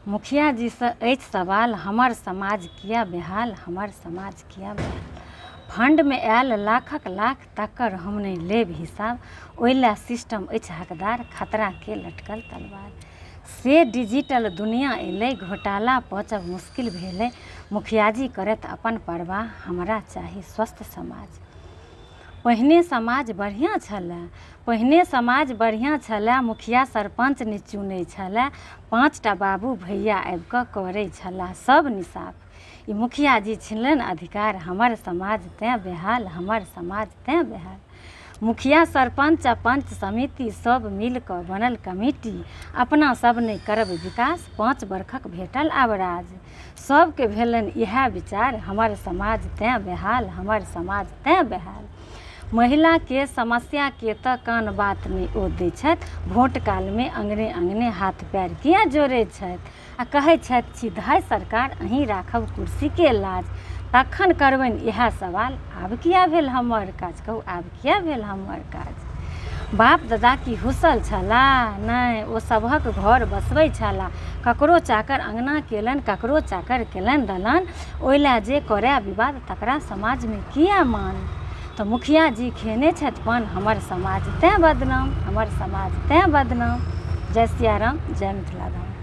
मुखिया जी से अछि सवाल, हमर समाज किया बेहाल, हमर समाज किया बेहाल। फंड में आयल लाखक लाख, तकर हम नहीं लेब हिसाब। ओइला सिस्टम अछि हकदार, खतरा के लटकल तलवार। से डिजिटल दुनिया एलै, घोटाला पचब मुश्किल भेलै। मुखिया जी करत अपन परवाह, हमरा चाही स्वस्थ समाज। पहिने समाज बढ़िया छलै, मुखिया सरपंच नहि चुनै छलै। 5टा बाबू भैया आबि कऽ करै छलाह सब निसाफ। ई मुखिया जी छिनलनि अधिकार, हमर समाज तेँ बेहाल, हमर समाज तेँ बेहाल। मुखिया सरपंच आ पंच समिति सब मिल कऽ बनल कमिटी, अपना सब नहि करब विकास, 5 बरखक भेटल आब राज। सबके भेलनि इएह विचार, हमर समाज तेँ बेहाल, हमर समाज तेँ बेहाल। महिला के समस्या के तऽ कान बात नहीं ओ दै छथि, भोट काल में अंगने अंगने हाथ पैर किया जोड़ै छथि। आ कहै छथि सीधा सरकार, अहीं राखब कुर्सी के लाज। तखन करबनि इएह सवाल, आब किया भेल हमर काज, कहू आब किया भेल हमर काज। बाप दादा की हुसल छलाह, नहि ओ सभक घर बसबै छलाह। ककरो चाकर अंगना केलनि, ककरो चाकर केलनि दलान। ओइला जे करय विवाद, तकरा समाज में किया मान। तो मुखिया जी खेने छथि पान, हमर समाज तेँ बदनाम, हमर समाज तेँ बदनाम। जय सिया राम, जय मिथिला धाम।